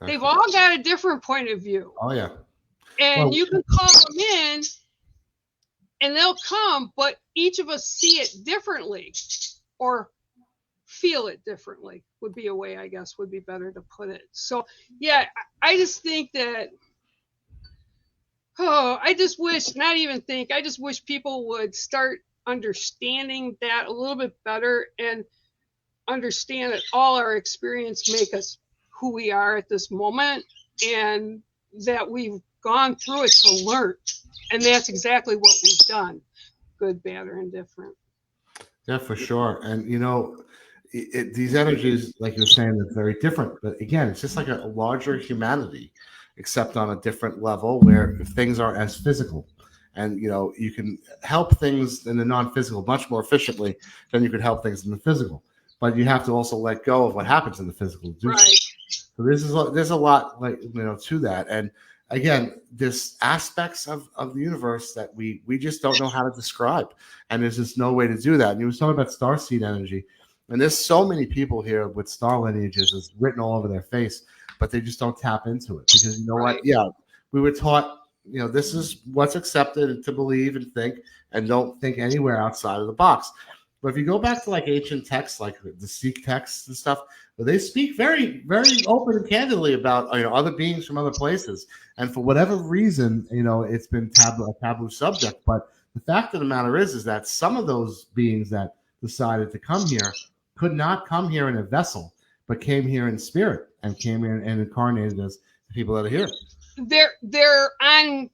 They've all got a different point of view. Oh yeah. And Well, you can call them in and they'll come, but each of us see it differently, or feel it differently would be a way, I guess, would be better to put it. So yeah, I just think that, I just wish, not even think, I just wish people would start understanding that a little bit better, and understand that all our experience make us who we are at this moment, and that we've gone through it to learn. And that's exactly what we've done, good, bad, or indifferent. yeah, for sure. And these energies, like you're saying, are very different. But again, it's just like a larger humanity, except on a different level where things are as physical. And you can help things in the non-physical much more efficiently than you could help things in the physical. But you have to also let go of what happens in the physical to do so. Right. So there's a lot, like, to that. And again, there's aspects of the universe that we just don't know how to describe, and there's just no way to do that. And you were talking about starseed energy, and there's so many people here with star lineages is written all over their face, but they just don't tap into it, because Right. what? Yeah, we were taught, this is what's accepted to believe and think, and don't think anywhere outside of the box. But if you go back to like ancient texts, like the Sikh texts and stuff, they speak very, very open and candidly about other beings from other places. And for whatever reason, it's been a taboo subject. But the fact of the matter is that some of those beings that decided to come here could not come here in a vessel, but came here in spirit and came in and incarnated as the people that are here. They're on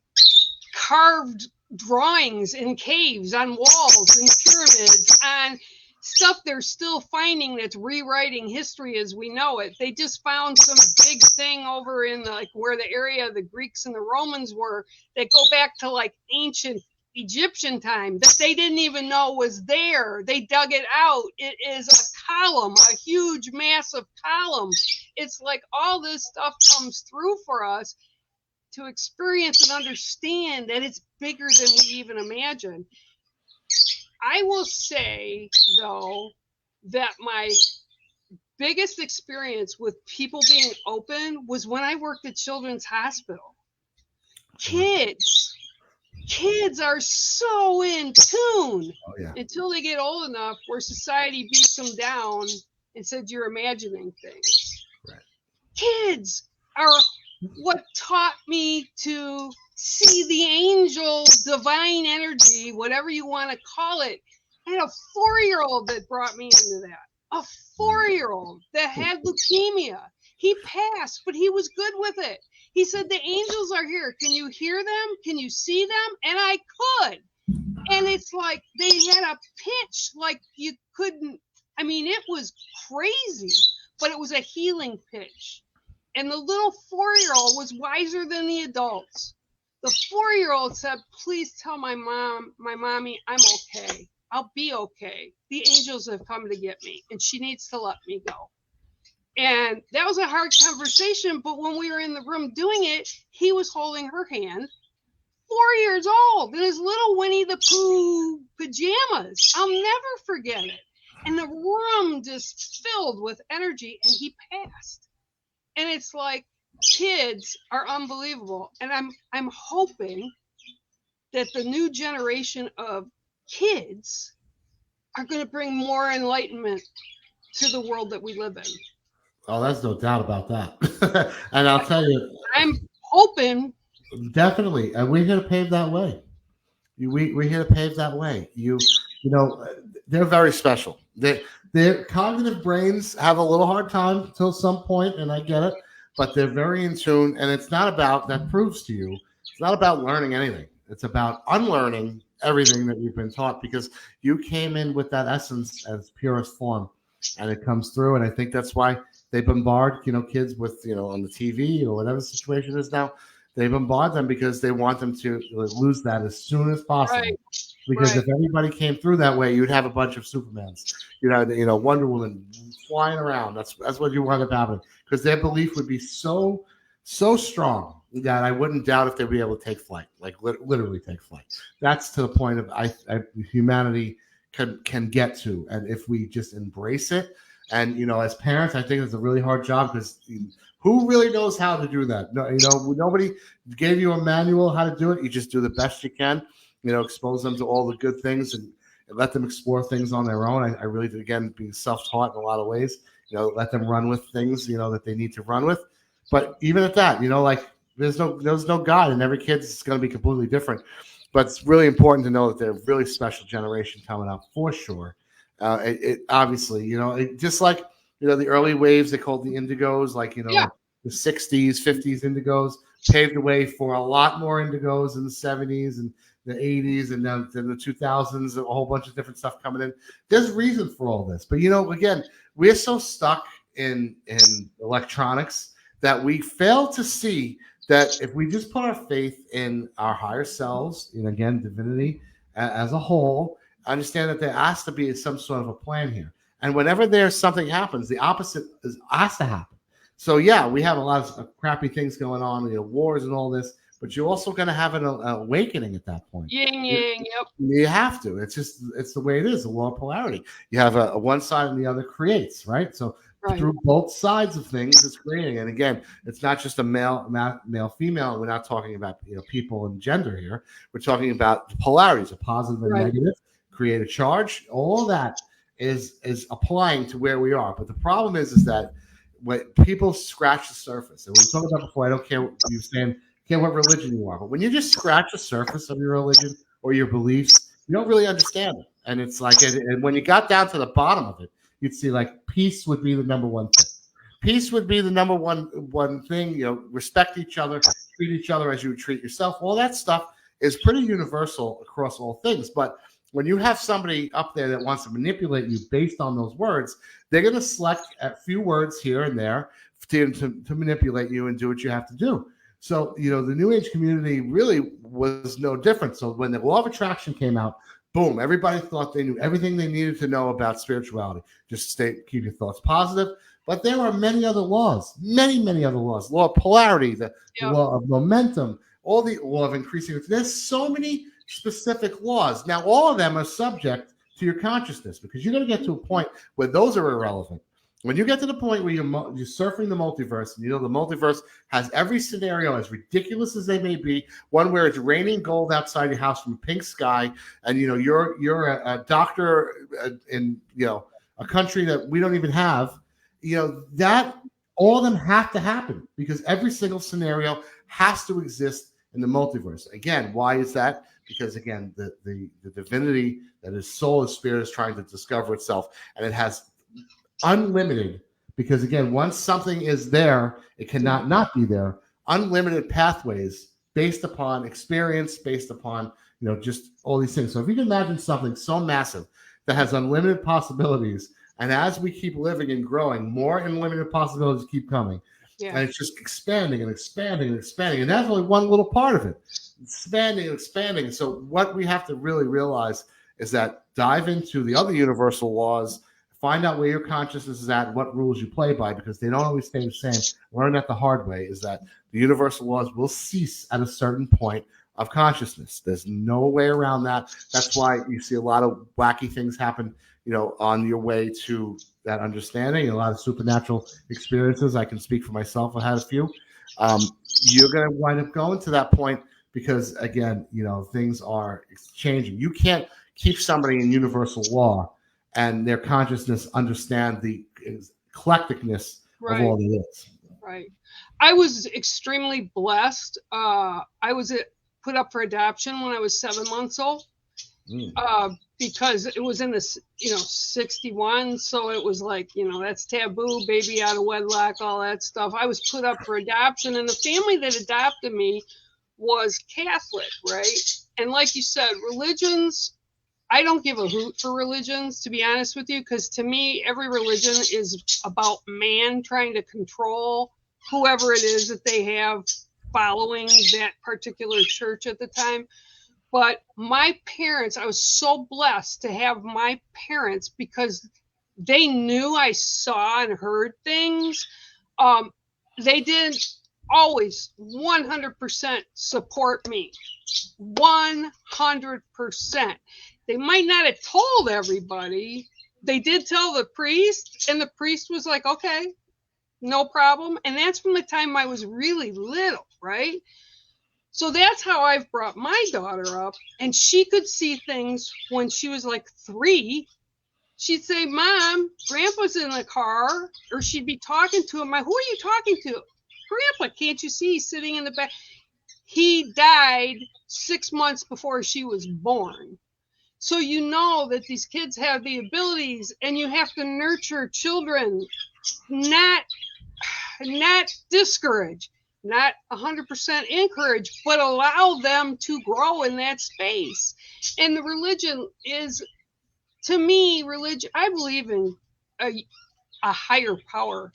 carved drawings in caves, on walls, in pyramids, on stuff they're still finding that's rewriting history as we know it. They just found some big thing over in like where the area the Greeks and the Romans were, that go back to like ancient Egyptian time, that they didn't even know was there. They dug it out. It is a column, a huge, massive column. It's like all this stuff comes through for us to experience and understand that it's bigger than we even imagine. I will say, though, that my biggest experience with people being open was when I worked at Children's Hospital. Kids Kids are so in tune Oh yeah. until they get old enough where society beats them down and said you're imagining things. Right. Kids are what taught me to see the angel, divine energy, whatever you want to call it. I had a 4-year-old that brought me into that. A 4-year-old that had leukemia. He passed, but he was good with it. He said, the angels are here. Can you hear them? Can you see them? And I could. And it's like they had a pitch like you couldn't. I mean, it was crazy, but it was a healing pitch. And the little 4-year-old was wiser than the adults. The 4-year-old said, please tell my mommy, I'm okay. I'll be okay. The angels have come to get me, and she needs to let me go. And that was a hard conversation, but when we were in the room doing it, he was holding her hand, 4 years old, in his little Winnie the Pooh pajamas. I'll never forget it. And the room just filled with energy, and he passed. And it's like, kids are unbelievable. And I'm hoping that the new generation of kids are going to bring more enlightenment to the world that we live in. Oh, there's no doubt about that. And I'll tell you, I'm hoping. definitely, and we're here to pave that way. We're here to pave that way. You know, they're very special. Their cognitive brains have a little hard time till some point, and I get it, but they're very in tune. And it's not about that proves to you. It's not about learning anything. It's about unlearning everything that you've been taught because you came in with that essence as purest form, and it comes through. And I think that's why they bombard, kids with, on the TV or whatever the situation is now. They bombard them because they want them to lose that as soon as possible. Right. Because Right. if everybody came through that way, you'd have a bunch of Supermans, Wonder Woman flying around. That's what you want to happen. Because their belief would be so strong that I wouldn't doubt if they'd be able to take flight, like literally take flight. That's to the point of humanity can get to, and if we just embrace it. And as parents, I think it's a really hard job because who really knows how to do that? No, nobody gave you a manual how to do it. You just do the best you can. Expose them to all the good things and let them explore things on their own. I really, again, being self-taught in a lot of ways. Let them run with things that they need to run with. But even at that, like there's no God, and every kid's going to be completely different. But it's really important to know that they're a really special generation coming up for sure. It obviously, just like the early waves they called the Indigos, like Yeah. the 60s, 50s Indigos paved the way for a lot more Indigos in the 70s and the 80s, and then the 2000s, a whole bunch of different stuff coming in. There's reason for all this, but again, we're so stuck in electronics that we fail to see that if we just put our faith in our higher selves, again, divinity as a whole, understand that there has to be some sort of a plan here. And whenever there's something happens, the opposite has to happen. So yeah, we have a lot of crappy things going on, wars and all this, but you're also going to have an awakening at that point. Yin yang. Yep. You have to. It's the way it is. The law of polarity. You have a one side and the other creates, right? So Right. through both sides of things, it's creating. And again, it's not just a male, female. We're not talking about people and gender here. We're talking about the polarities, a positive and Right. negative, create a charge. All that is applying to where we are. But the problem is that when people scratch the surface, and we talked about before, I don't care what you're saying, care what religion you are, but when you just scratch the surface of your religion or your beliefs, you don't really understand it. And it's like, and when you got down to the bottom of it, you'd see like peace would be the number one thing. Peace would be the number one thing. Respect each other, treat each other as you would treat yourself. All that stuff is pretty universal across all things. But when you have somebody up there that wants to manipulate you based on those words, they're going to select a few words here and there to manipulate you and do what you have to do. So, the New Age community really was no different. So when the law of attraction came out, boom, everybody thought they knew everything they needed to know about spirituality. Just keep your thoughts positive. But there are many other laws, many other laws. Law of polarity, the law of momentum, all the law of increasing. There's so many specific laws. Now, all of them are subject to your consciousness because you're going to get to a point where those are irrelevant. When you get to the point where you're surfing the multiverse, and you know the multiverse has every scenario, as ridiculous as they may be, one where it's raining gold outside your house from a pink sky, and you know you're a doctor in a country that we don't even have, that all of them have to happen because every single scenario has to exist in the multiverse. Again, why is that? Because again, the divinity that is soul and spirit is trying to discover itself, and it has unlimited, because again, once something is there, it cannot not be there. Unlimited pathways based upon experience, based upon just all these things. So if you can imagine something so massive that has unlimited possibilities, and as we keep living and growing, more unlimited possibilities keep coming. Yeah. And it's just expanding and expanding and expanding. And that's only one little part of it. Expanding and expanding. So what we have to really realize is that dive into the other universal laws, find out where your consciousness is at, what rules you play by, because they don't always stay the same. Learn that the hard way is that the universal laws will cease at a certain point of consciousness. There's no way around that. That's why you see a lot of wacky things happen, on your way to that understanding, and a lot of supernatural experiences. I can speak for myself. I had a few. You're going to wind up going to that point because, again, things are changing. You can't keep somebody in universal law and their consciousness understand the eclecticness of all that is. Right. I was extremely blessed. I was put up for adoption when I was 7 months old. Because it was in the 61, so it was like, that's taboo, baby out of wedlock, all that stuff. I was put up for adoption, and the family that adopted me was Catholic, right? And like you said, religions, I don't give a hoot for religions, to be honest with you, because to me, every religion is about man trying to control whoever it is that they have following that particular church at the time. But my parents, I was so blessed to have my parents because they knew I saw and heard things. They didn't always 100% support me. 100%. They might not have told everybody. They did tell the priest, and the priest was like, okay, no problem. And that's from the time I was really little, right? So that's how I've brought my daughter up, and she could see things when she was like 3. She'd say, Mom, Grandpa's in the car, or she'd be talking to him. Who are you talking to? Grandpa, can't you see he's sitting in the back? He died 6 months before she was born. So you know that these kids have the abilities, and you have to nurture children, not discourage. Not 100% encourage, but allow them to grow in that space. And the religion is, to me, religion, I believe in a higher power.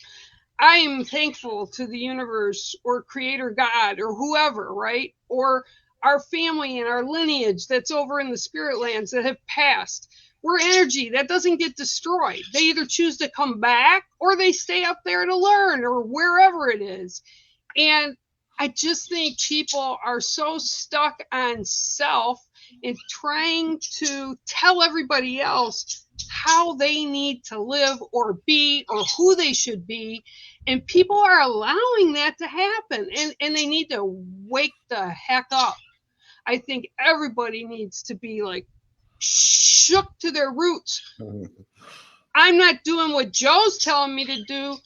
I am thankful to the universe or creator God or whoever, right? Or our family and our lineage that's over in the spirit lands that have passed. We're energy that doesn't get destroyed. They either choose to come back or they stay up there to learn or wherever it is. And I just think people are so stuck on self and trying to tell everybody else how they need to live or be or who they should be. And people are allowing that to happen. And they need to wake the heck up. I think everybody needs to be like shook to their roots. I'm not doing what Joe's telling me to do.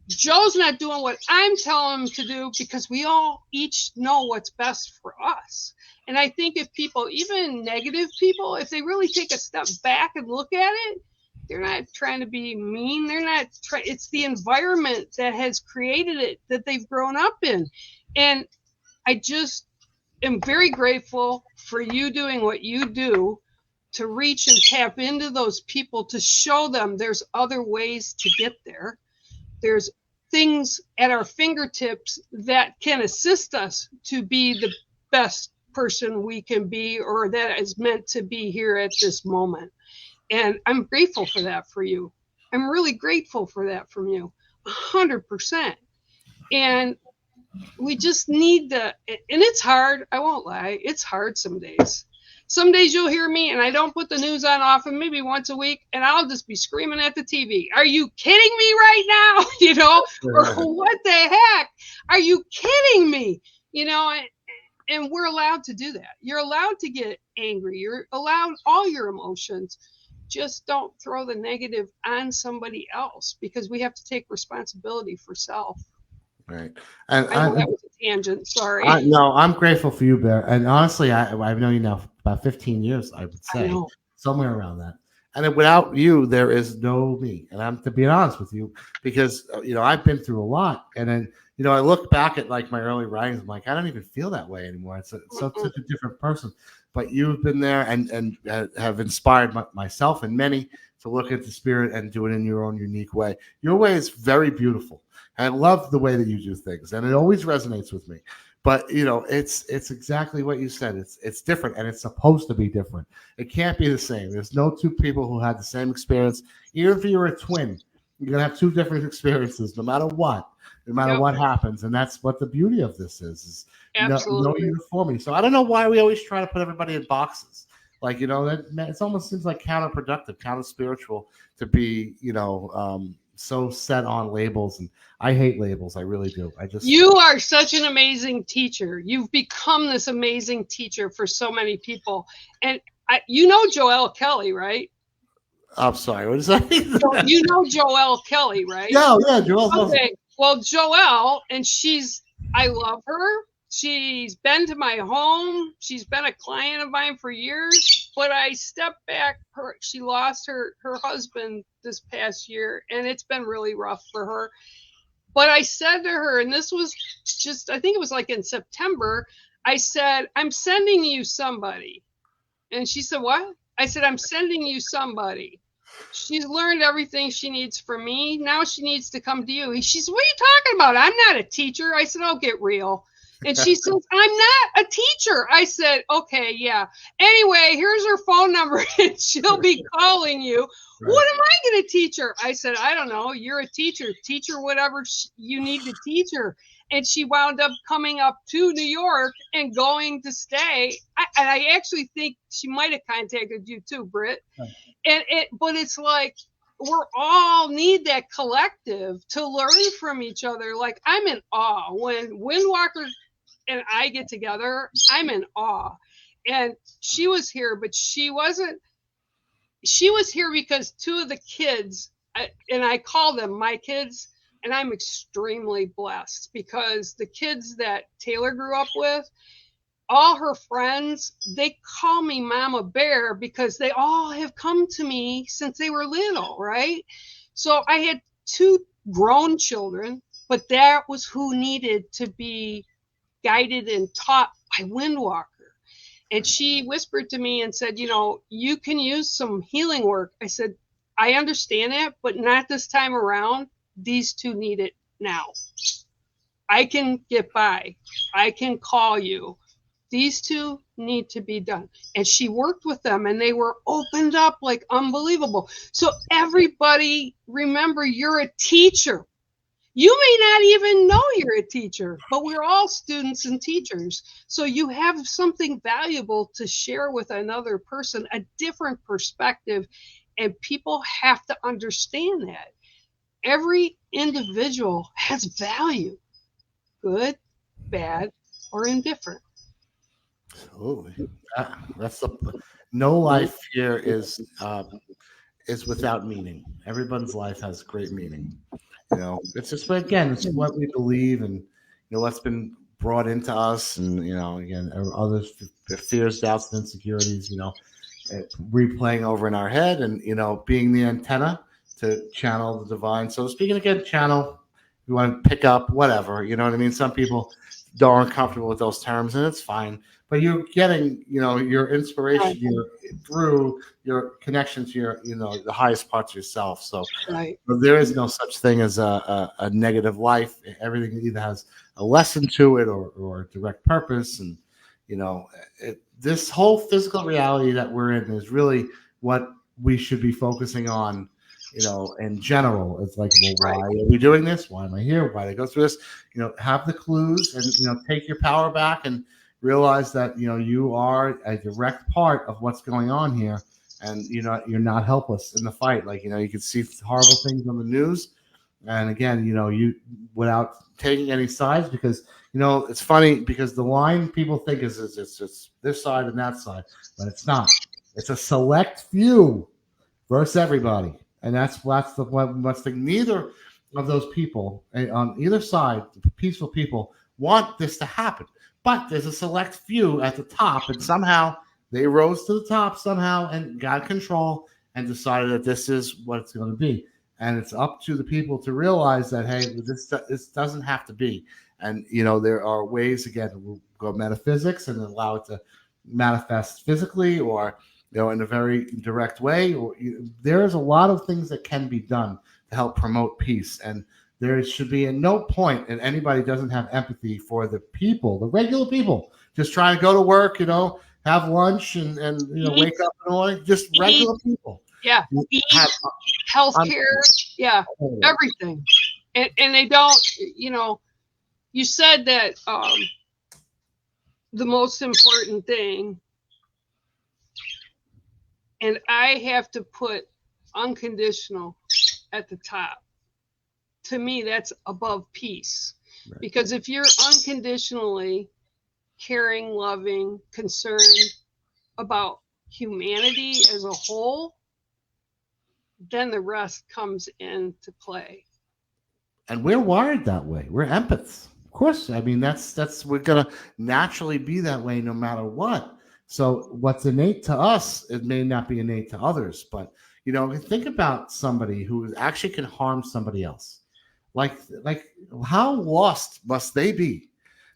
Joe's not doing what I'm telling him to do because we all each know what's best for us. And I think if people, even negative people, if they really take a step back and look at it, they're not trying to be mean. They're not trying. It's the environment that has created it that they've grown up in. And I just am very grateful for you doing what you do to reach and tap into those people to show them there's other ways to get there. There's things at our fingertips that can assist us to be the best person we can be or that is meant to be here at this moment. And I'm grateful for that for you. I'm really grateful for that from you, 100%. And we just need to, and it's hard. I won't lie. It's hard some days. Some days you'll hear me and I don't put the news on often, maybe once a week, and I'll just be screaming at the TV. Are you kidding me right now? Or what the heck? Are you kidding me? And we're allowed to do that. You're allowed to get angry. You're allowed all your emotions. Just don't throw the negative on somebody else, because we have to take responsibility for self. Right. And I know that was a tangent. Sorry. No, I'm grateful for you, Bear. And honestly, I've known you now for about 15 years, I would say, somewhere around that. And without you, there is no me. And I'm, to be honest with you, because I've been through a lot. And then I look back at like my early writings. I'm like, I don't even feel that way anymore. It's such a different person. But you've been there and have inspired myself and many to look at the spirit and do it in your own unique way. Your way is very beautiful. I love the way that you do things, and it always resonates with me. But it's exactly what you said. It's different, and it's supposed to be different. It can't be the same. There's no two people who had the same experience. Even if you're a twin, you're gonna have two different experiences, no matter what happens. And that's what the beauty of this is no uniformity. So I don't know why we always try to put everybody in boxes. Like that it almost seems like counterproductive, counter spiritual to be so set on labels, and I hate labels. I really do. You are such an amazing teacher. You've become this amazing teacher for so many people. And Joelle Kelly, right? I'm sorry. What is that? So you know Joelle Kelly, right? Yeah, Joelle. Okay. Well, Joelle, and I love her. She's been to my home. She's been a client of mine for years. But I stepped back. She lost her husband this past year, and it's been really rough for her. But I said to her, and this was I think it was like in September, I said, I'm sending you somebody. And she said, what? I said, I'm sending you somebody. She's learned everything she needs from me. Now she needs to come to you. She said, what are you talking about? I'm not a teacher. I said, oh, get real. And she says, I'm not a teacher. I said, okay, yeah. Anyway, here's her phone number, and she'll be calling you. Right. What am I going to teach her? I said, I don't know. You're a teacher. Teach her whatever you need to teach her. And she wound up coming up to New York and going to stay. And I actually think she might have contacted you too, Britt. Right. But it's like, we're all need that collective to learn from each other. Like, I'm in awe when Windwalker and I get together. I'm in awe. And she was here, but she wasn't. She was here because two of the kids, and I call them my kids, and I'm extremely blessed because the kids that Taylor grew up with, all her friends, they call me Mama Bear because they all have come to me since they were little, right? So I had two grown children, but that was who needed to be guided and taught by Windwalker. And she whispered to me and said, you can use some healing work. I said, I understand that, but not this time around. These two need it now. I can get by. I can call you. These two need to be done. And she worked with them, and they were opened up like unbelievable. So everybody, remember, you're a teacher. You may not even know you're a teacher, but we're all students and teachers. So you have something valuable to share with another person, a different perspective, and people have to understand that. Every individual has value, good, bad, or indifferent. Absolutely. That's no life here is without meaning. Everyone's life has great meaning. It's just, again, it's what we believe, and what's been brought into us, and again, others, fears, doubts, and insecurities, replaying over in our head, and being the antenna to channel the divine. So speaking again, channel, you want to pick up whatever, you know what I mean? Some people aren't comfortable with those terms, and it's fine. But you're getting, your inspiration through your connection to your, the highest parts of yourself. So there is no such thing as a negative life. Everything either has a lesson to it or a direct purpose. And, this whole physical reality that we're in is really what we should be focusing on, in general. It's like, well, why are we doing this? Why am I here? Why did I go through this? Have the clues and, take your power back and realize that you are a direct part of what's going on here, and you're not helpless in the fight. Like you can see horrible things on the news, and again, you without taking any sides, because it's funny because the line people think is it's this side and that side, but it's not. It's a select few versus everybody, and that's the one must think. Neither of those people on either side, the peaceful people, want this to happen, but there's a select few at the top, and somehow they rose to the top somehow and got control and decided that this is what it's going to be. And it's up to the people to realize that, hey, this doesn't have to be. And there are ways, again, to go metaphysics and allow it to manifest physically, or in a very direct way. Or there's a lot of things that can be done to help promote peace. And there should be at no point that anybody doesn't have empathy for the people, the regular people, just trying to go to work, have lunch and wake up in the morning, just regular people. Yeah, eat, healthcare, yeah, everything. And they don't, you said that the most important thing, and I have to put unconditional at the top. To me, that's above peace. Right. Because if you're unconditionally caring, loving, concerned about humanity as a whole, then the rest comes into play. And we're wired that way. We're empaths. Of course. I mean, that's we're gonna naturally be that way no matter what. So what's innate to us, it may not be innate to others. But think about somebody who actually can harm somebody else. Like how lost must they be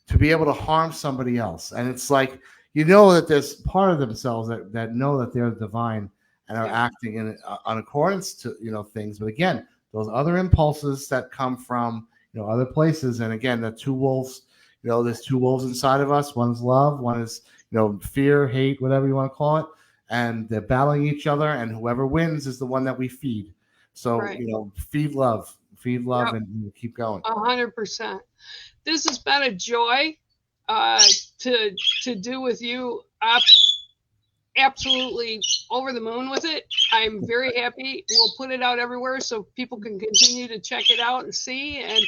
to be able to harm somebody else? And it's like, that there's part of themselves that know that they're divine and are acting in accordance to things. But again, those other impulses that come from other places, and again, the two wolves. There's two wolves inside of us. One's love, one is fear, hate, whatever you want to call it, and they're battling each other. And whoever wins is the one that we feed. So right. Feed love, yep. and keep going. 100%. This has been a joy to do with you. Absolutely over the moon with it. I'm very happy. We'll put it out everywhere so people can continue to check it out and see. And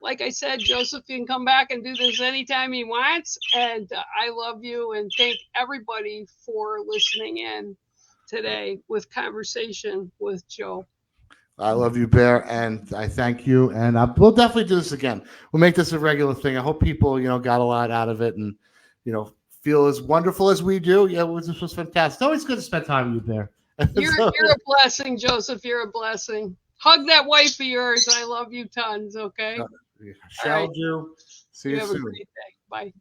like I said, Joseph can come back and do this anytime he wants. And I love you and thank everybody for listening in today with Conversation with Joe. I love you, Bear, and I thank you. And we'll definitely do this again. We'll make this a regular thing. I hope people, got a lot out of it and, feel as wonderful as we do. Yeah, this was fantastic. It's always good to spend time with you, Bear. You're a blessing, Joseph. You're a blessing. Hug that wife of yours. I love you tons, okay? Shall do. See you soon. Have a great day. Bye.